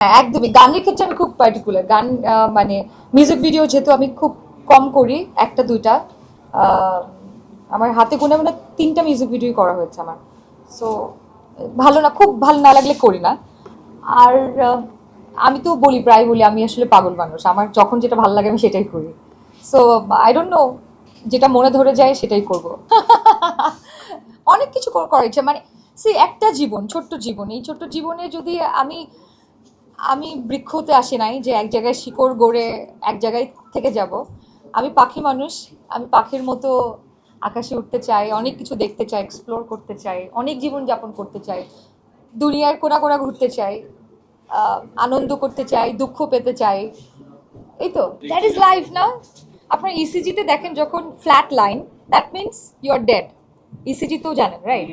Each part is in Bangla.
হ্যাঁ, একদমই গানের ক্ষেত্রে আমি খুব পার্টিকুলার। গান মানে মিউজিক ভিডিও যেহেতু আমি খুব কম করি, একটা দুইটা, আহ, আমার হাতে গোনা মানে 3টা মিউজিক ভিডিও করা হয়েছে আমার। সো ভালো না, খুব ভালো না লাগলে করি না। আর আমি তো বলি, প্রায় বলি আমি আসলে পাগল মানুষ, আমার যখন যেটা ভালো লাগে আমি সেটাই করি। সো আই ডোন্ট নো, যেটা মনে ধরে যায় সেটাই করব। অনেক কিছু করার ইচ্ছা, মানে একটা জীবন, ছোট্ট জীবন, এই ছোট্ট জীবনে যদি আমি আমি বৃক্ষ হতে আসি নাই যে এক জায়গায় শিকড় গড়ে এক জায়গায় থেকে যাব। আমি পাখি মানুষ, আমি পাখির মতো আকাশে উঠতে চাই, অনেক কিছু দেখতে চাই, এক্সপ্লোর করতে চাই, অনেক জীবন যাপন করতে চাই, দুনিয়ার কোনা কোনা ঘুরতে চাই, আনন্দ করতে চাই, দুঃখ পেতে চাই। এই তো, দ্যাট ইজ লাইফ না? আপনার ইসিজিতে দেখেন যখন flat line, that means you are dead. ECG তো জানেন, রাইট?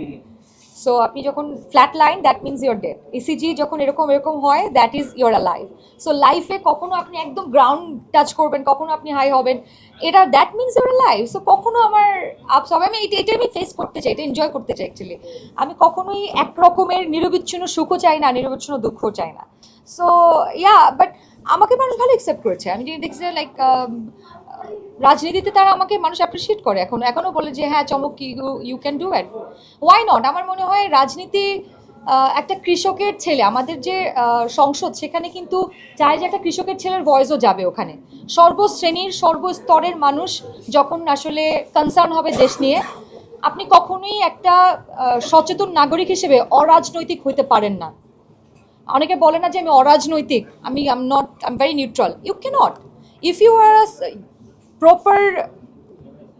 সো আপনি যখন flat line, that means you're dead. ECG যখন এরকম এরকম হয়, that is you're alive. So লাইফে কখনো আপনি একদম গ্রাউন্ড টাচ করবেন, কখনো আপনি হাই হবেন, এটা that means your alive. So কখনো আমার আপস হবে, আমি এটা আমি ফেস করতে চাই, এটা এনজয় করতে চাই অ্যাকচুয়ালি। আমি কখনোই এক রকমের নিরবিচ্ছিন্ন সুখও চাই না, নিরবিচ্ছিন্ন দুঃখও চাই না। সো ইয়া, বাট আমাকে মানুষ ভালো অ্যাকসেপ্ট করেছে। আমি যদি দেখছি লাইক রাজনীতিতে তারা আমাকে মানুষ অ্যাপ্রিসিয়েট করে, এখনো বলে যে হ্যাঁ চমক, you can do it, why not. আমার মনে হয় রাজনীতি একটা কৃষকের ছেলে, আমাদের যে সংসদ, সেখানে কিন্তু চাই যে একটা কৃষকের ছেলের ভয়েসও যাবে ওখানে। সর্বশ্রেণীর সর্বস্তরের মানুষ যখন আসলে কনসার্ন হবে দেশ নিয়ে, আপনি কখনোই একটা সচেতন নাগরিক হিসেবে অরাজনৈতিক হইতে পারেন না। অনেকে বলে না যে আমি অরাজনৈতিক, I'm not, I am very neutral. You can't, if you are proper,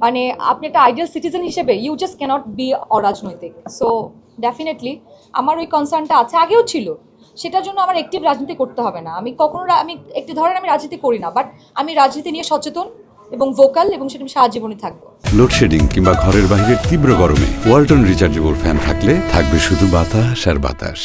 মানে আপনি একটা আইডিয়াল সিটিজেন হিসেবে ইউ জাস্ট ক্যানট বি অরাজনৈতিক। সো ডেফিনেটলি আমার ওই কনসার্নটা আছে, আগেও ছিল। সেটার জন্য আমার অ্যাক্টিভ রাজনীতি করতে হবে না। আমি কখনো আমি একটি ধরেন আমি রাজনীতি করি না, বাট আমি রাজনীতি নিয়ে সচেতন এবং ভোকাল, এবং সেটা আমি সারা জীবনই থাকবো। লোডশেডিং কিংবা ঘরের বাইরের তীব্র গরমে ওয়ালটন রিচার্জেবল ফ্যান থাকলে থাকবে শুধু বাতাস আর বাতাস।